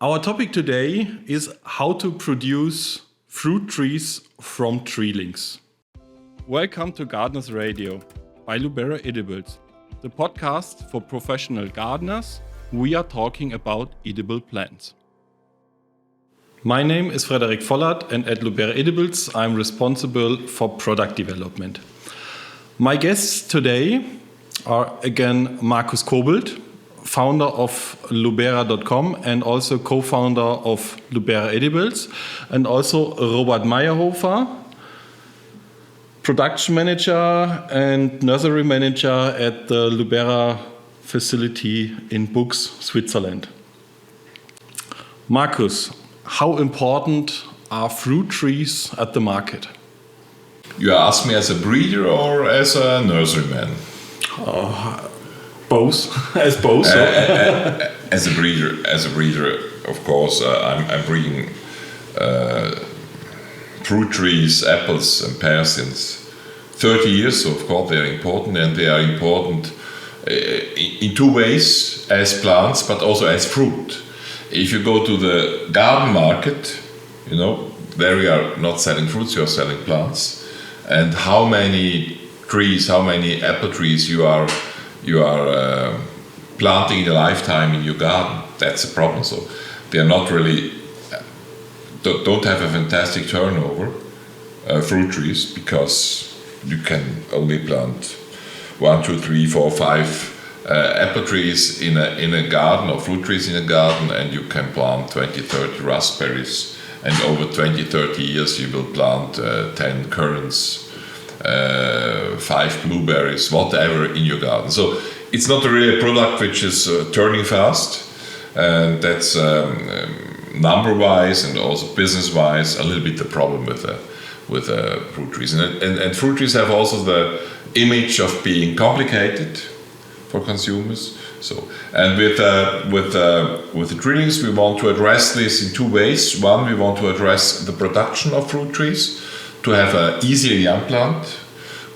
Our topic today is how to produce fruit trees from treelings. Welcome to Gardeners Radio by Lubera-Edibles, the podcast for professional gardeners. We are talking about edible plants. My name is Frederik Vollert, and at Lubera-Edibles I'm responsible for product development. My guests today are again Markus Kobelt, founder of Lubera.com and also co-founder of Lubera-Edibles, and also Robert Maierhofer, production manager and nursery manager at the Lubera facility in Bux, Switzerland. Markus, how important are fruit trees at the market? You ask me as a breeder or as a nurseryman? Both, as both. As a breeder, of course, I'm breeding fruit trees, apples, and pears since 30 years. So of course they are important, and they are important in two ways: as plants, but also as fruit. If you go to the garden market, there we are not selling fruits; you are selling plants. And how many trees, how many apple trees you are planting in a lifetime in your garden? That's a problem. So they are not really don't have a fantastic turnover, fruit trees, because you can only plant 1, 2, 3, 4, 5 apple trees in a garden, or fruit trees in a garden, and you can plant 20, 30 raspberries, and over 20, 30 years you will plant 10 currants, 5 blueberries, whatever in your garden. So it's not really a product which is turning fast, and that's number-wise and also business-wise a little bit the problem with fruit trees. And fruit trees have also the image of being complicated for consumers. So, and with the Treelings, we want to address this in two ways. One, we want to address the production of fruit trees, to have an easier young plant,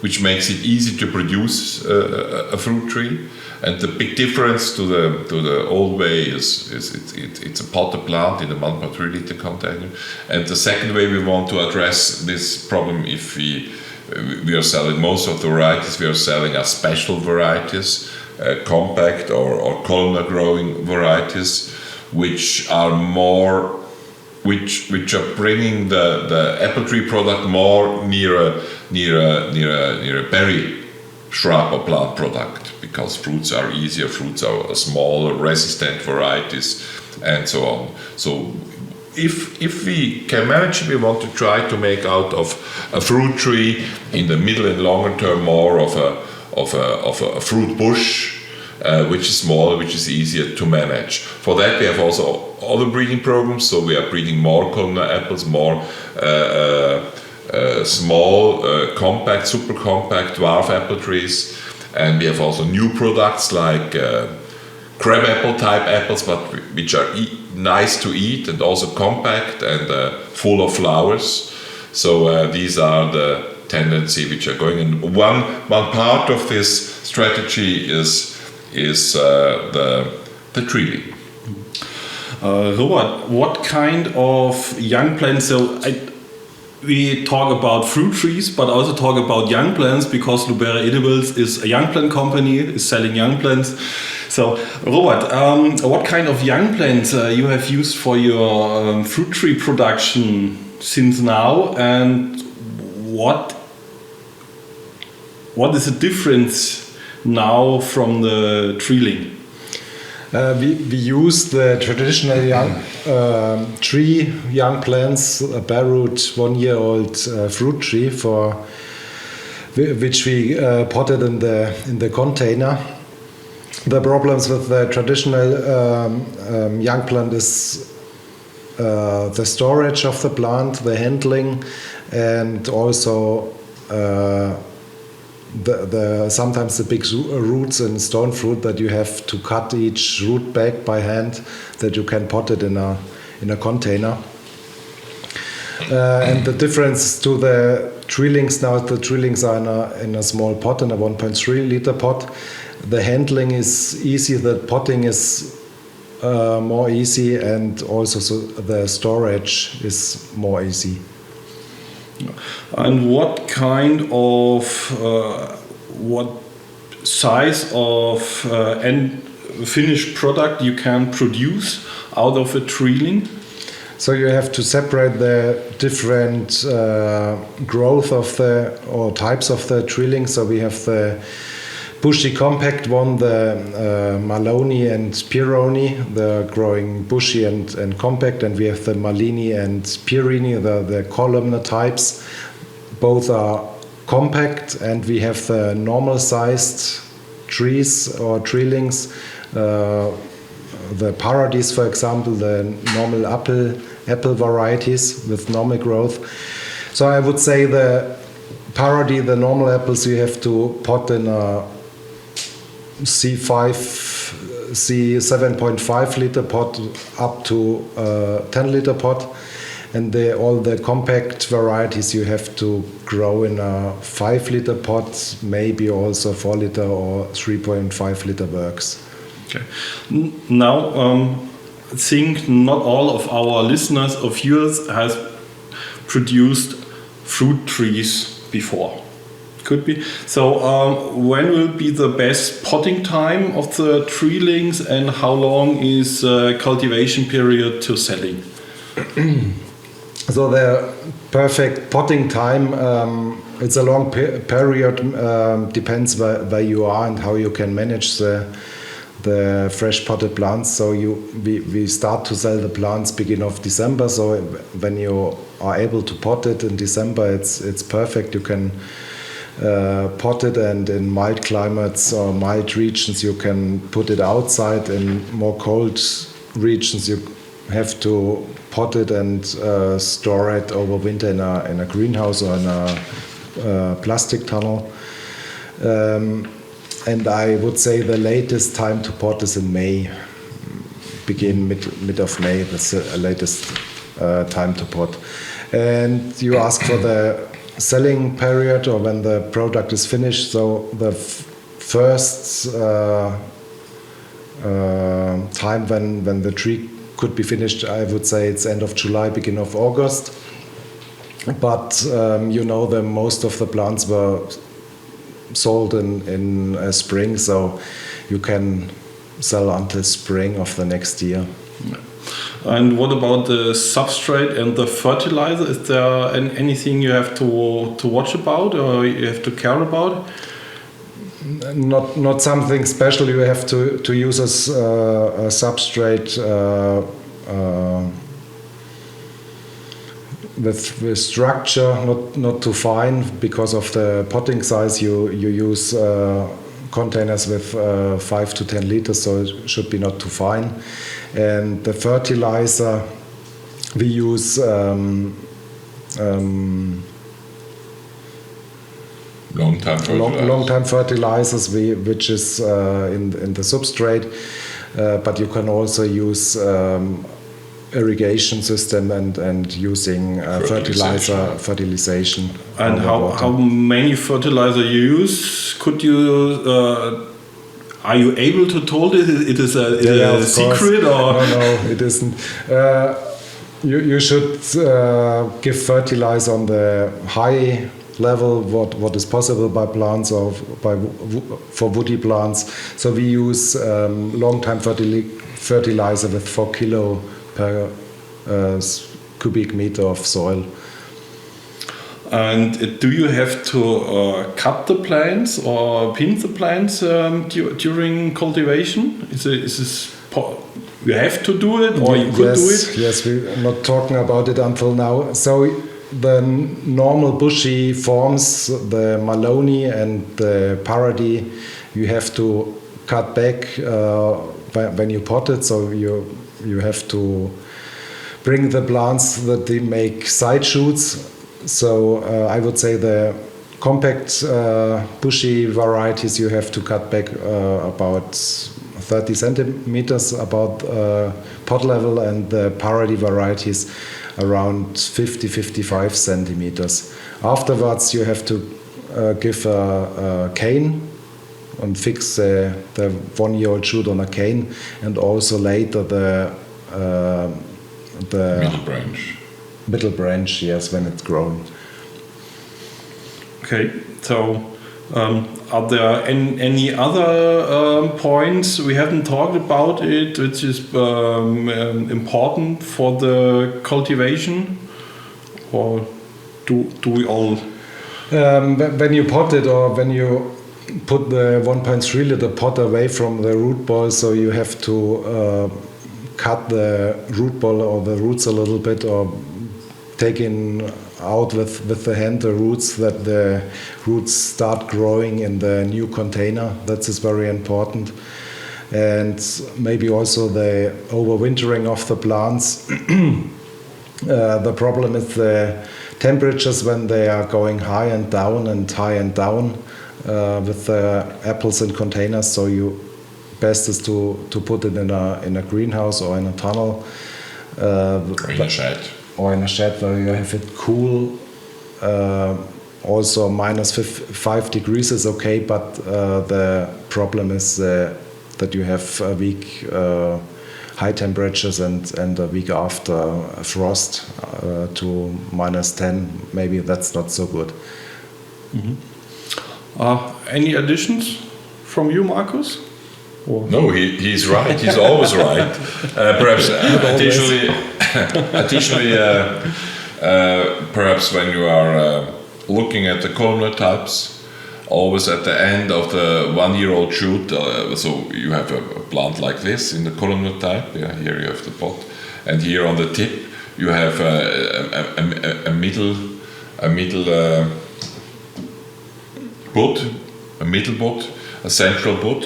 which makes it easy to produce a fruit tree. And the big difference to the old way is it's a potted plant in a 1.3 liter container. And the second way we want to address this problem, if we are selling most of the varieties, we are selling as special varieties, compact or columnar growing varieties, which are more. Which are bringing the apple tree product more near a berry shrub or plant product, because fruits are easier, fruits are smaller, resistant varieties, and so on. So if we can manage, we want to try to make out of a fruit tree in the middle and longer term more of a fruit bush, which is smaller, which is easier to manage. For that we have also other breeding programs, so we are breeding more columnar apples, more small, compact, super compact, dwarf apple trees, and we have also new products like crab apple type apples, but which are nice to eat and also compact and full of flowers. So these are the tendency which are going, and one part of this strategy is the Treeling. Robert, what kind of young plants? We talk about fruit trees, but also talk about young plants, because Lubera-Edibles is a young plant company, is selling young plants. So, Robert, what kind of young plants you have used for your fruit tree production since now, and what is the difference now from the Treeling? We use the traditional young plants, a bare-root 1-year-old fruit tree, for which we potted in the container. The problems with the traditional young plant is the storage of the plant, the handling, and also sometimes the big roots in stone fruit that you have to cut each root back by hand, that you can pot it in a container. And the difference to the Treelings now, the Treelings are in a small pot, in a 1.3 liter pot. The handling is easy. The potting is more easy, and also the storage is more easy. And what kind of what size of end finished product you can produce out of a treeling? So you have to separate the different growth of the or types of the treeling. So we have the bushy compact one, the Maloney and Pironi, the growing bushy and compact, and we have the Malini and Pirini, the columnar types. Both are compact, and we have the normal sized trees or treelings. The parodies, for example, the normal apple varieties with normal growth. So I would say the parody, the normal apples, you have to pot in a C7.5 liter pot up to 10 liter pot, and all the compact varieties you have to grow in a 5 liter pot, maybe also 4 liter or 3.5 liter works. Okay. Now, I think not all of our listeners of yours has produced fruit trees before. Could be. So, when will be the best potting time of the treelings, and how long is cultivation period to selling? So the perfect potting time, it's a long period, depends where you are and how you can manage the fresh potted plants. So we start to sell the plants beginning of December. So when you are able to pot it in December, it's perfect. You can pot it, and in mild climates or mild regions you can put it outside. In more cold regions you have to pot it and store it over winter in a greenhouse or in a plastic tunnel. And I would say the latest time to pot is in May, begin mid of May. That's the latest time to pot. And you ask for the selling period or when the product is finished. So the first time when the tree could be finished, I would say it's end of July, beginning of August. But most of the plants were sold in spring, so you can sell until spring of the next year. And what about the substrate and the fertilizer? Is there anything you have to watch about or you have to care about? Not something special. You have to use a substrate with structure, not too fine. Because of the potting size, you use containers with 5 to 10 liters, so it should be not too fine. And the fertilizer, we use long-time fertilizers, which is in the substrate, but you can also use irrigation system and using fertilization. And how many fertilizer you use? Could you? Are you able to tell it? It is a secret, or no, it isn't. You should give fertilizer on the high level what is possible by plants or for woody plants. So we use long-time fertilizer with 4 kilo per cubic meter of soil. And do you have to cut the plants or pin the plants during cultivation? You have to do it, or you could do it? Yes, we're not talking about it until now. So the normal bushy forms, the Maloney and the Parody, you have to cut back when you pot it. So you have to bring the plants that they make side shoots. So I would say the compact bushy varieties you have to cut back about 30 centimeters about pot level, and the Parody varieties around 50-55 centimeters. Afterwards you have to give a cane and fix the 1-year-old shoot on a cane, and also later the middle branch, yes, when it's grown. Okay, so are there any other points we haven't talked about it, which is important for the cultivation, or do we all? When you pot it, or when you put the 1.3 liter pot away from the root ball, so you have to cut the root ball or the roots a little bit, or taking out with the hand the roots, that the roots start growing in the new container. That is very important. And maybe also the overwintering of the plants. The problem is the temperatures when they are going high and down with the apples in containers. So best is to put it in a greenhouse or in a tunnel. Or in a shed. Or in a shed where you have it cool. Also -5 degrees is okay, but the problem is that you have weak high temperatures and a week after frost to -10. Maybe that's not so good. Mm-hmm. Any additions from you, Markus? Or? No, he's right. He's always right. Perhaps additionally, perhaps when you are looking at the columnar types, always at the end of the 1-year-old shoot, so you have a plant like this in the columnar type. Yeah, here you have the pot, and here on the tip you have a middle bud, a central bud,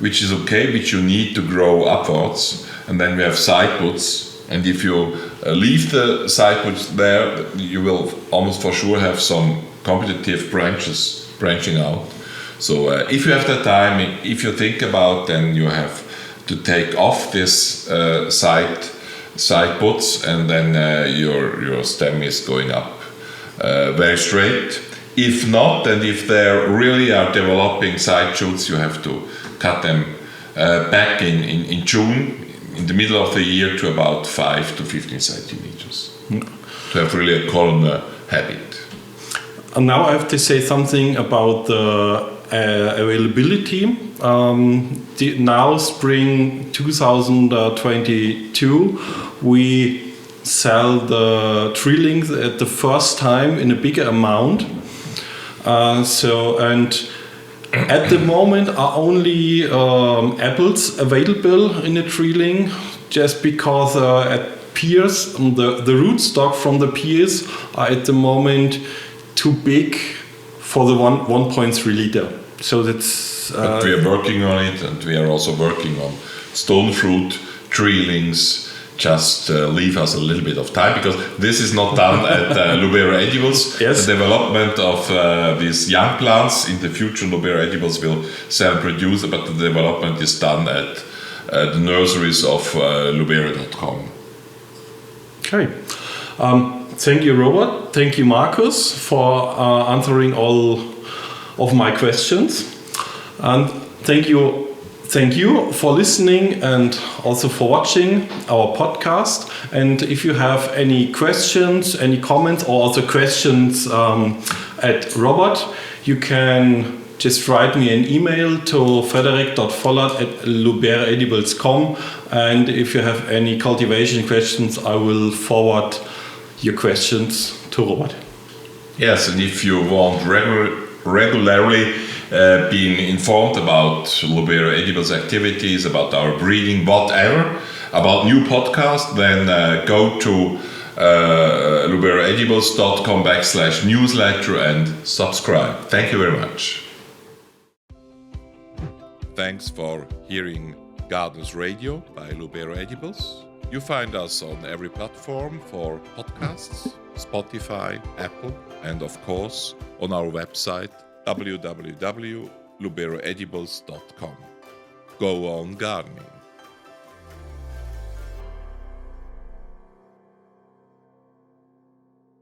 which is okay, which you need to grow upwards, and then we have side buds. And if you leave the side buds there, you will almost for sure have some competitive branches branching out. So if you have the time, if you think about, then you have to take off this side buds, and then your stem is going up very straight. If not, and if they really are developing side shoots, you have to cut them back in June, in the middle of the year, to about 5 to 15 centimeters, to have really a columnar habit. And now I have to say something about the availability. Now, spring 2022, we sell the Treelings at the first time in a bigger amount. At the moment are only apples available in the Treeling, just because at pears, the rootstock from the pears are at the moment too big for the 1.3 liter. So that's. But we are working on it, and we are also working on stone fruit, Treelings. Just leave us a little bit of time, because this is not done at Lubera-Edibles. Yes. The development of these young plants in the future, Lubera-Edibles will self-produce, but the development is done at the nurseries of Lubera.com. Okay. Thank you, Robert. Thank you, Markus, for answering all of my questions. And thank you for listening and also for watching our podcast. And if you have any questions, any comments, or also questions at Robert, you can just write me an email to frederic.vollert@lubera-edibles.com. And if you have any cultivation questions, I will forward your questions to Robert. Yes, and if you want regularly being informed about Lubera-Edibles activities, about our breeding, whatever, about new podcasts, then go to lubera-edibles.com/newsletter and subscribe. Thank you very much. Thanks for hearing Gardeners Radio by Lubera-Edibles. You find us on every platform for podcasts, Spotify, Apple, and of course on our website www.lubera-edibles.com. Go on gardening.